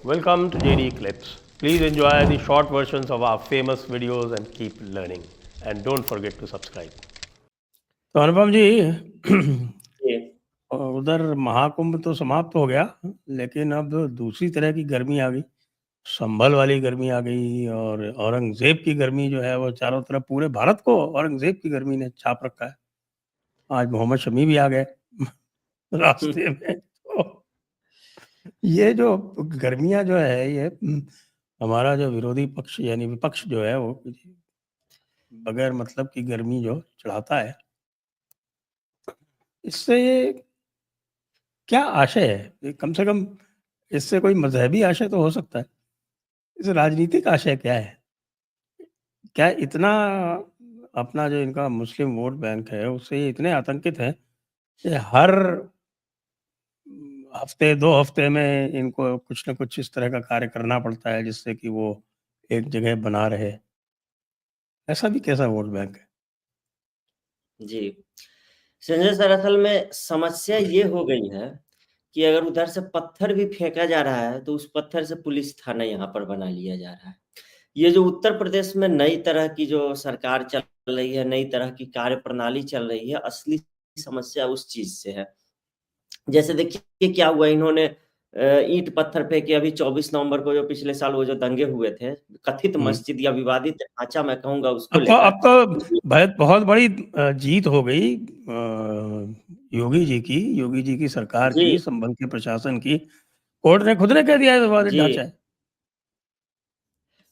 Welcome to JD Clips. Please enjoy the short versions of our famous videos and keep learning. And don't forget to subscribe. तो अनुपम जी जी। उधर महाकुंभ तो समाप्त हो गया, लेकिन अब दूसरी तरह की गर्मी आ गई। संभल वाली गर्मी आ गई और औरंगजेब की गर्मी जो है वो चारों तरफ पूरे भारत को औरंगजेब की गर्मी ने छाप रखा है। आज मोहम्मद शमी भी आ गए रास्ते में। तो ये जो गर्मियां जो है ये हमारा जो विरोधी पक्ष यानी विपक्ष जो है वो बगैर मतलब की गर्मी जो चढ़ाता है, इससे क्या आशय है? ये कम से कम इससे कोई मजहबी आशय तो हो सकता है, इस राजनीतिक आशय क्या है? क्या इतना अपना जो इनका मुस्लिम वोट बैंक है उससे ये इतने आतंकित हैं कि हर हफ्ते 2 हफ्ते में इनको कुछ न कुछ इस तरह का कार्य करना पड़ता है जिससे कि वो एक जगह बना रहे? ऐसा भी कैसा वोट बैंक है? जी। संजय सर, असल में समस्या ये हो गई है कि अगर उधर से पत्थर भी फेंका जा रहा है, तो उस पत्थर से पुलिस थाना यहाँ पर बना लिया जा रहा है। ये जो उत्तर प्रदेश में नई तरह की जो सरकार चल रही है, नई तरह की कार्यप्रणाली चल रही है, असली समस्या उस चीज़ से है। जैसे देखिए क्या हुआ, इन्होंने ईंट पत्थर फेंके अभी 24 नवंबर को, जो पिछले साल वो जो दंगे हुए थे, कथित मस्जिद या विवादित ढांचा मैं कहूँगा उसको लेकर। अब तो बहुत बड़ी जीत हो गई योगी जी की सरकार जी, की, संभल के प्रशासन की। कोर्ट ने खुद ने कह दिया है विवादित जी। ढांचा है।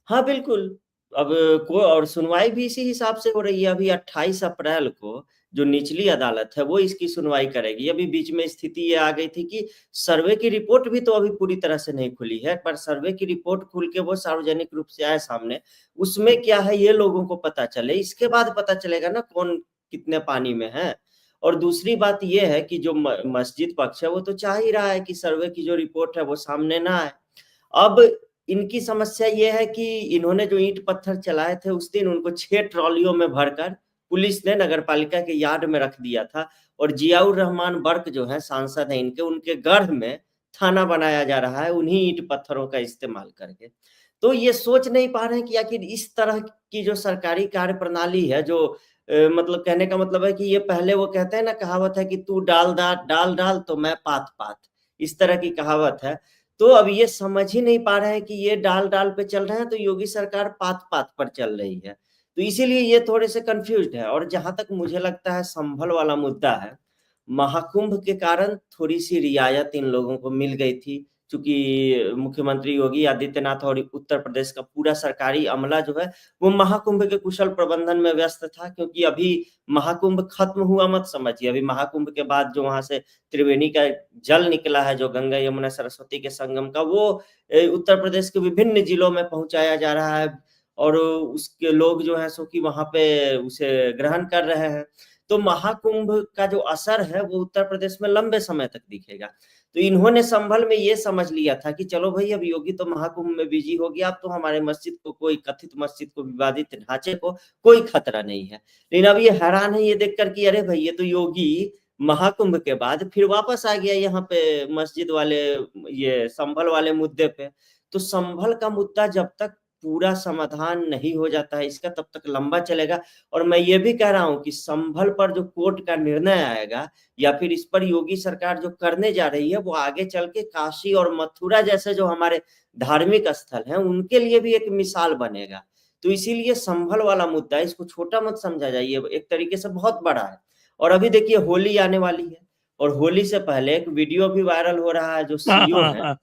हाँ, बिल्कुल। अब को और सुनवाई भी इसी हिसाब से हो रही है। अभी 28 अप्रैल को जो निचली अदालत है, वो इसकी सुनवाई करेगी। अभी बीच में स्थिति ये आ गई थी कि सर्वे की रिपोर्ट भी तो अभी पूरी तरह से नहीं खुली है, पर सर्वे की रिपोर्ट खुल के वो सार्वजनिक रूप से आए सामने। उसमें क्या है ये लोगों को पता चले, इसके बाद पता चलेगा ना कौन कितने पानी में है। और दूसरी बात ये है कि जो मस्जिद पक्ष है, वो तो चाह ही रहा है कि सर्वे की जो रिपोर्ट है, वो सामने ना आए। अब इनकी समस्या ये है कि इन्होंने जो ईंट पत्थर चलाए थे, उस दिन उनको 6 ट्रॉलियों में भरकर पुलिस ने नगरपालिका के यार्ड में रख दिया था और जियाउर रहमान बर्क जो है सांसद हैं इनके, उनके गढ़ में थाना बनाया जा रहा है उन्हीं ईंट पत्थरों का इस्तेमाल करके। तो ये सोच नहीं पा रहे हैं कि आखिर इस तरह की जो सरकारी कार्यप्रणाली है, जो मतलब कहने का मतलब है कि ये पहले वो कहते हैं ना, कहावत है कि तू डाल तो मैं पात-पात, इस तरह की कहावत है। तो अब ये समझ ही नहीं पा रहे हैं कि ये डाल-डाल पे चल रहे हैं, तो योगी सरकार पात-पात पर चल रही है। तो इसीलिए ये थोड़े से कन्फ्यूज़्ड है। और जहाँ तक मुझे लगता है संभल वाला मुद्दा है, महाकुंभ के कारण थोड़ी-सी रियायत इन लोगों को मिल गई थी। चूँकि मुख्यमंत्री योगी आदित्यनाथ और उत्तर प्रदेश का पूरा सरकारी अमला जो है, वो महाकुंभ के कुशल प्रबंधन में व्यस्त था, क्योंकि अभी महाकुंभ खत्म हुआ मत समझिए। अभी महाकुंभ के बाद जो वहाँ से त्रिवेणी का जल निकला है, जो गंगा, यमुना, सरस्वती के संगम का, वो उत्तर प्रदेश के विभिन्न जिलों में पहुँचाया जा रहा है और उसके लोग जो हैं सो कि वहाँ पे उसे ग्रहण कर रहे हैं। तो महाकुंभ का जो असर है, वो उत्तर प्रदेश में लंबे समय तक दिखेगा। तो इन्होंने संभल में ये समझ लिया था कि चलो भई, अब योगी तो महाकुंभ में बिज़ी हो गया, अब तो हमारे मस्जिद को, कोई कथित मस्जिद को, विवादित ढांचे को कोई खतरा नहीं है। लेकिन अब ये हैरान है ये देखकर कि अरे भई, ये तो योगी महाकुंभ के बाद फिर वापस आ गया यहाँ पे मस्जिद वाले, ये संभल वाले मुद्दे पे। तो संभल का मुद्दा जब तक पूरा समाधान नहीं हो जाता है इसका, तब तक लंबा चलेगा। और मैं ये भी कह रहा हूँ कि संभल पर जो कोर्ट का निर्णय आएगा या फिर इस पर योगी सरकार जो करने जा रही है, वो आगे चल के काशी और मथुरा जैसे जो हमारे धार्मिक स्थल हैं, उनके लिए भी एक मिसाल बनेगा। तो इसीलिए संभल वाला मुद्दा है, इसको छोटा मत समझा जाइए, एक तरीके से बहुत बड़ा है। और अभी देखिए होली आने वाली है और होली से पहले एक वीडियो भी वायरल हो रहा है, जो सीईओ हैं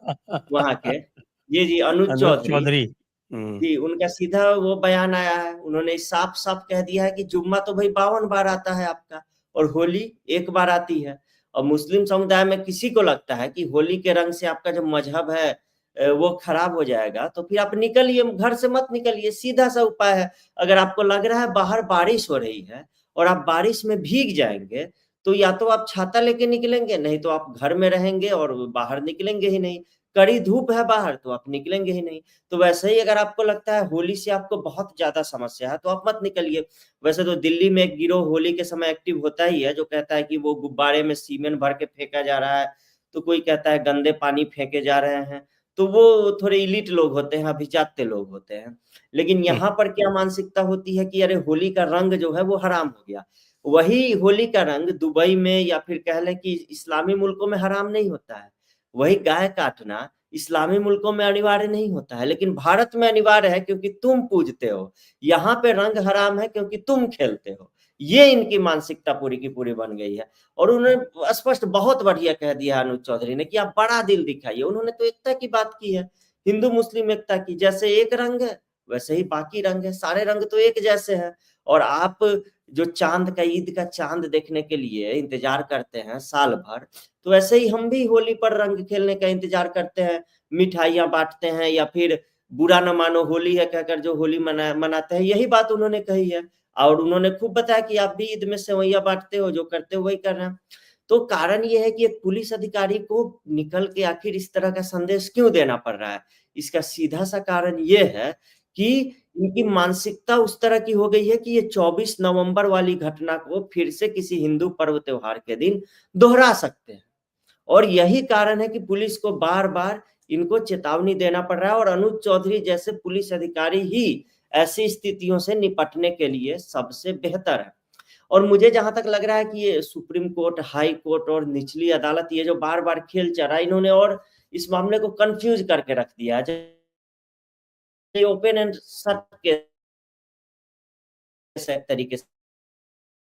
वहाँ के, जी, अनुज अनुज चौधरी। चौधरी। जी, उनका सीधा वो बयान आया है, उन्होंने साफ-साफ कह दिया है कि जुम्मा तो भई 52 बार आता है आपका और होली 1 बार आती है। और मुस्लिम समुदाय में किसी को लगता है कि होली के रंग से आपका जो मज़हब है वो खराब हो जाएगा, तो फिर आप निकलिए, घर से मत निकलिए, सीधा-सा उपाय है। अगर आपको लग रहा है बाहर बारिश हो रही है और आप बारिश में भीग जाएँगे, तो या तो आप छाता लेके निकलेंगे, नहीं तो आप घर में रहेंगे और बाहर निकलेंगे ही नहीं। कड़ी धूप है बाहर, तो आप निकलेंगे ही नहीं। तो वैसे ही अगर आपको लगता है होली से आपको बहुत ज़्यादा समस्या है, तो आप मत निकलिए। वैसे तो दिल्ली में एक गिरोह होली के समय एक्टिव होता ही है, जो कहता है कि वो गुब्बारे में सीमेंट भर के फेंका जा रहा है, तो कोई कहता है गंदे पानी फेंके जा रहे हैं। तो वो थोड़े एलीट लोग होते हैं, अभिजात्य लोग होते हैं। लेकिन हुँ, यहाँ पर क्या मानसिकता होती है कि अरे होली का रंग जो है वो हराम हो गया। वही होली का रंग दुबई में या फिर कह लें कि इस्लामी मुल्कों में हराम नहीं होता है। वही गाय काटना इस्लामी मुल्कों में अनिवार्य नहीं होता है, लेकिन भारत में अनिवार्य है क्योंकि तुम पूजते हो। यहाँ पे रंग हराम है क्योंकि तुम खेलते हो। ये इनकी मानसिकता पूरी की पूरी बन गई है। और उन्होंने स्पष्ट बहुत बढ़िया कह दिया अनुज चौधरी ने कि आप बड़ा दिल दिखाइए। उन्होंने तो एकता की बात की है, हिंदू-मुस्लिम एकता की। जैसे एक रंग है, वैसे ही बाकी रंग है, सारे रंग तो एक जैसे हैं। और आप जो चाँद का ईद का चाँद देखने के लिए इंतज़ार करते हैं साल भर, तो ऐसे ही हम भी होली पर रंग खेलने का इंतज़ार करते हैं, मिठाइयाँ बाँटते हैं या फिर बुरा ना मानो होली है कहकर जो होली मनाते हैं, यही बात उन्होंने कही है। और उन्होंने खूब बताया कि आप भी ईद में सेवइयाँ बाँटते हो, जो करते हो वही कर रहे हैं। तो कारण ये है कि एक पुलिस अधिकारी को निकल के आखिर इस तरह का संदेश क्यों देना पड़ रहा है? इसका सीधा-सा कारण ये है कि इनकी मानसिकता उस तरह की हो गई है कि ये 24 नवंबर वाली घटना को फिर से किसी हिंदू पर्व त्योहार के दिन दोहरा सकते हैं। और यही कारण है कि पुलिस को बार-बार इनको चेतावनी देना पड़ रहा है और अनुज चौधरी जैसे पुलिस अधिकारी ही ऐसी स्थितियों से निपटने के लिए सबसे बेहतर है। और मुझे जहाँ तक लग रहा है कि ये सुप्रीम कोर्ट, हाई कोर्ट और निचली अदालत ये जो बार-बार खेल चला, इन्होंने और इस मामले को कन्फ्यूज़ करके रख दिया है। जैसे ओपन एंड शट केस है एक तरीके से।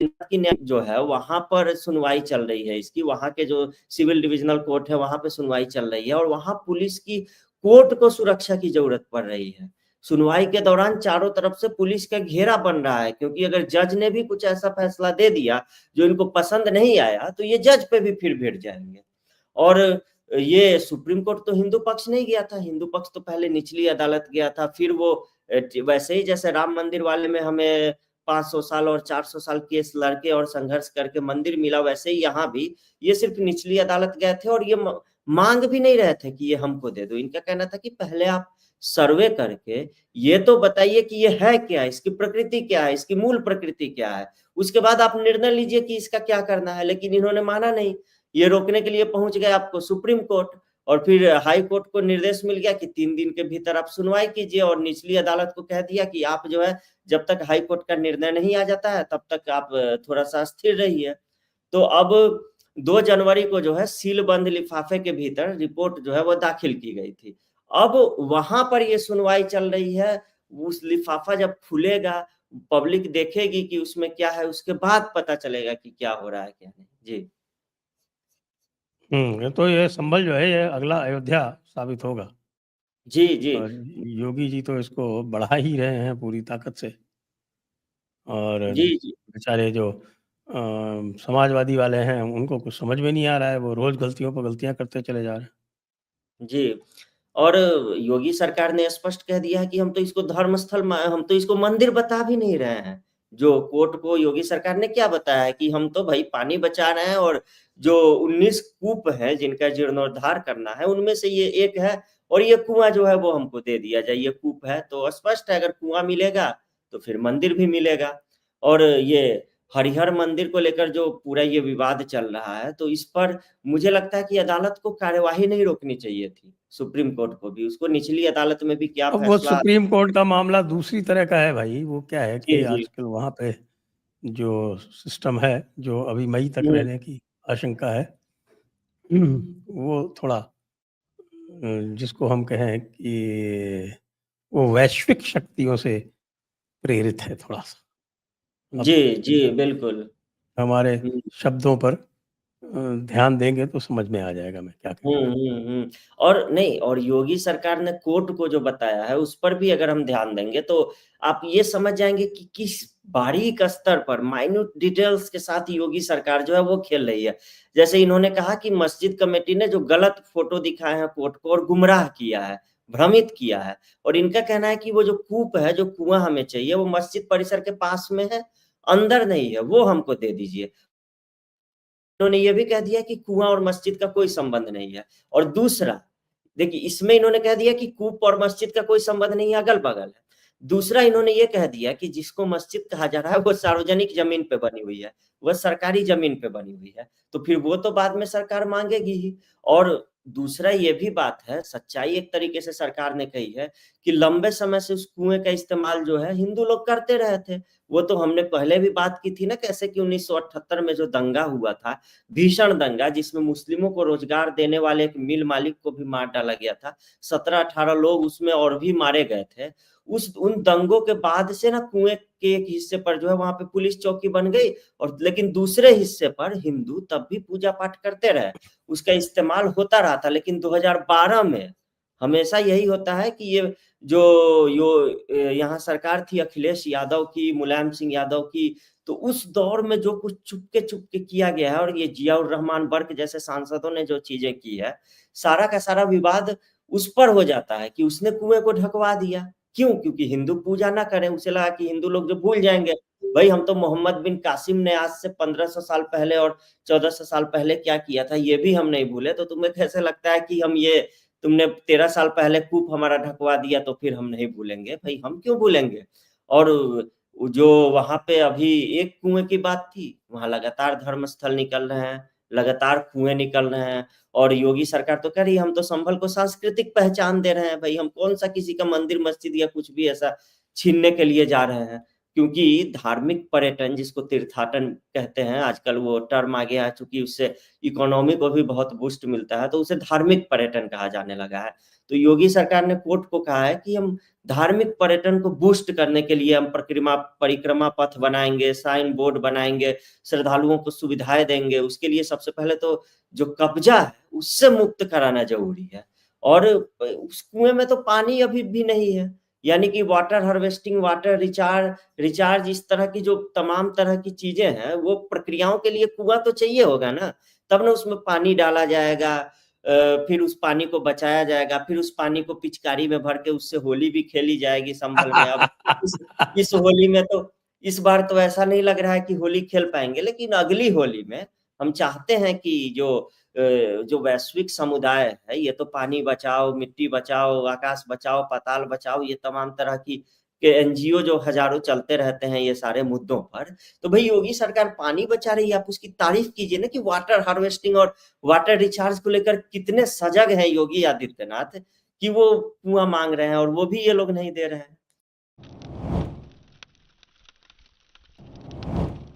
की न्याय जो है वहाँ पर सुनवाई चल रही है इसकी, वहाँ के जो सिविल डिविजनल कोर्ट है वहाँ पे सुनवाई चल रही है और वहाँ पुलिस की कोर्ट को सुरक्षा की ज़रूरत पड़ रही है। सुनवाई के दौरान चारों तरफ से पुलिस का घेरा बन रहा है क्योंकि अगर जज ने भी कुछ ऐसा फैसला दे दिया जो इनको पसंद नहीं आया, तो ये जज पे भी फिर भिड़ जाएँगे। और ये सुप्रीम कोर्ट तो हिंदू पक्ष नहीं गया था, हिंदू पक्ष तो पहले निचली अदालत गया था, फिर वो वैसे ही जैसे राम मंदिर वाले में हमें 500 साल और 400 साल केस लड़के और संघर्ष करके मंदिर मिला, वैसे ही यहाँ भी ये सिर्फ़ निचली अदालत गए थे और ये माँग भी नहीं रहे थे कि ये हमको दे दो। इनका कहना था कि पहले आप सर्वे करके ये तो बताइए कि ये है क्या? इसकी प्रकृति क्या है? इसकी मूल प्रकृति क्या है? उसके बाद आप निर्णय लीजिए कि इसका क्या करना है, लेकिन इन्होंने माना नहीं। ये रोकने के लिए पहुँच गए आपको सुप्रीम कोर्ट और फिर हाई कोर्ट को निर्देश मिल गया कि 3 दिन के भीतर आप सुनवाई कीजिए और निचली अदालत को कह दिया कि आप जो है जब तक हाई कोर्ट का निर्णय नहीं आ जाता है तब तक आप थोड़ा-सा स्थिर रहिए। तो अब 2 जनवरी को जो है सीलबंद लिफ़ाफ़े के भीतर रिपोर्ट जो है वो दाखिल की गई थी। अब वहाँ पर ये सुनवाई चल रही है, उस लिफ़ाफ़ा जब खुलेगा, पब्लिक देखेगी कि उसमें क्या है, उसके बाद पता चलेगा कि क्या हो रहा है, क्या नहीं। जी। तो ये संभल जो है ये अगला अयोध्या साबित होगा जी, जी। और योगी जी तो इसको बढ़ा ही रहे हैं पूरी ताकत से और जी, जी। बेचारे जो समाजवादी वाले हैं उनको कुछ समझ में नहीं आ रहा है, वो रोज़ गलतियों पे गलतियाँ करते चले जा रहे हैं। जी। और योगी सरकार ने स्पष्ट कह दिया है कि हम तो इसको मंदिर बता भी नहीं रहे हैं। जो कोर्ट को योगी सरकार ने क्या बताया है कि हम तो भई पानी बचा रहे हैं और जो 19 कूप हैं जिनका जीर्णोद्धार करना है, उनमें से ये एक है और ये कुआँ जो है वो हमको दे दिया जाए, ये कूप है। तो स्पष्ट है अगर कुआँ मिलेगा, तो फिर मंदिर भी मिलेगा। और ये हरिहर मंदिर को लेकर जो पूरा ये विवाद चल रहा है, तो इस पर मुझे लगता है कि अदालत को कार्यवाही नहीं रोकनी चाहिए थी, सुप्रीम कोर्ट को भी। उसको निचली अदालत में भी क्या अब वो फैसला। सुप्रीम कोर्ट का मामला दूसरी तरह का है भाई, वो क्या है जी, कि जी। आजकल वहाँ पे जो सिस्टम है, जो अभी मई तक हुँ, रहने की आशंका है, वो थोड़ा जिसको हम कहें कि वो वैश्विक शक्तियों से प्रेरित है थोड़ा-सा। जी, अब जी, बिल्कुल। हमारे हुँ। शब्दों पर ध्यान देंगे तो समझ में आ जाएगा मैं क्या कह हुँ, रहा हूँ। हुँ, हुँ। और नहीं और योगी सरकार ने कोर्ट को जो बताया है, उस पर भी अगर हम ध्यान देंगे, तो आप ये समझ जाएँगे कि किस बारीक स्तर पर माइन्यूट डिटेल्स के साथ योगी सरकार जो है वो खेल रही है। जैसे इन्होंने कहा कि मस्जिद कमेटी ने जो गलत फ़ोटो दिखाए हैं कोर्ट को और गुमराह किया है, भ्रमित किया है और इनका कहना है कि वो जो कूप है, जो कुआँ हमें चाहिए, वो मस्जिद परिसर के पास में है, अंदर नहीं है, वो हमको दे दीजिए। इन्होंने ये भी कह दिया कि कुआँ और मस्जिद का कोई संबंध नहीं है। और दूसरा, देखिए इसमें इन्होंने कह दिया कि कूप और मस्जिद का कोई संबंध नहीं है, अगल-बगल है। दूसरा इन्होंने ये कह दिया कि जिसको मस्जिद कहा जा रहा है वो सार्वजनिक ज़मीन पे बनी हुई है, वह सरकारी ज़मीन पे बनी हुई है। तो फिर वो तो बाद में सरकार माँगेगी ही और दूसरा ये भी बात है, सच्चाई एक तरीके से सरकार ने कही है कि लंबे समय से उस कुएँ का इस्तेमाल जो है हिंदू लोग करते रहे थे। वो तो हमने पहले भी बात की थी ना, कैसे कि 1978 में जो दंगा हुआ था, भीषण दंगा जिसमें मुस्लिमों को रोज़गार देने वाले एक मिल मालिक को भी मार डाला गया था। 17-18 लोग उसमें और भी मारे गए थे। उन दंगों के बाद से ना कुएँ के एक हिस्से पर जो है वहाँ पे पुलिस चौकी बन गई, और लेकिन दूसरे हिस्से पर हिंदू तब भी पूजा-पाठ करते रहे। उसका इस्तेमाल होता रहा था, लेकिन 2012 में हमेशा यही होता है कि ये जो यो यहाँ सरकार थी अखिलेश यादव की, मुलायम सिंह यादव की, तो उस दौर में जो कुछ चुपके-चुपके किया गया है और ये जियाउर रहमान बर्क जैसे सांसदों ने जो चीज़ें की है, सारा का सारा विवाद उस पर हो जाता है कि उसने कुएँ को ढकवा दिया। क्यों? क्योंकि हिंदू पूजा ना करें, उसे लगा कि हिंदू लोग जो भूल जाएँगे। भई हम तो मोहम्मद बिन कासिम ने आज से 1500 साल पहले और 1400 साल पहले क्या किया था, ये भी हम नहीं भूले, तो तुम्हें कैसे लगता है कि हम ये तुमने 13 साल पहले कूप हमारा ढकवा दिया तो फिर हम नहीं भूलेंगे? भई हम क्यों भूलेंगे? और वो जो वहाँ पे अभी एक कुएँ की बात थी, वहाँ लगातार धर्म स्थल निकल रहे हैं, लगातार कुएँ निकल रहे हैं, और योगी सरकार तो कह रही है हम तो संभल को सांस्कृतिक पहचान दे रहे हैं। भई हम कौन-सा किसी का मंदिर, मस्जिद या कुछ भी ऐसा छीनने के लिए जा रहे हैं? क्योंकि धार्मिक पर्यटन जिसको तीर्थाटन कहते हैं, आजकल वो टर्म आ गया है, चूँकि उससे इकोनॉमी को भी बहुत बूस्ट मिलता है, तो उसे धार्मिक पर्यटन कहा जाने लगा है। तो योगी सरकार ने कोर्ट को कहा है कि हम धार्मिक पर्यटन को बूस्ट करने के लिए हम परिक्रमा पथ बनाएँगे, साइन बोर्ड बनाएँगे, श्रद्धालुओं को सुविधाएँ देंगे। उसके लिए सबसे पहले तो जो कब्ज़ा है, उससे मुक्त कराना ज़रूरी है, और उस कुएँ में तो पानी अभी भी नहीं है। यानी कि वाटर हार्वेस्टिंग, वाटर रिचार्ज इस तरह की जो तमाम तरह की चीज़ें हैं, वो प्रक्रियाओं के लिए कुआँ तो चाहिए होगा ना, तब ना उसमें पानी डाला जाएगा, फिर उस पानी को बचाया जाएगा, फिर उस पानी को पिचकारी में भर के उससे होली भी खेली जाएगी संभल में। अब इस इस होली में तो इस बार तो ऐसा नहीं लग रहा है कि होली खेल पाएँगे, लेकिन अगली होली में हम चाहते हैं कि जो वैश्विक समुदाय है, ये तो पानी बचाओ, मिट्टी बचाओ, आकाश बचाओ, पाताल बचाओ, ये तमाम तरह की के एनजीओ जो हज़ारों चलते रहते हैं ये सारे मुद्दों पर। तो भई योगी सरकार पानी बचा रही है, आप उसकी तारीफ़ कीजिए ना कि वाटर हार्वेस्टिंग और वाटर रिचार्ज को लेकर कितने सजग हैं योगी आदित्यनाथ, कि वो कुआँ माँग रहे हैं और वो भी ये लोग नहीं दे रहे हैं।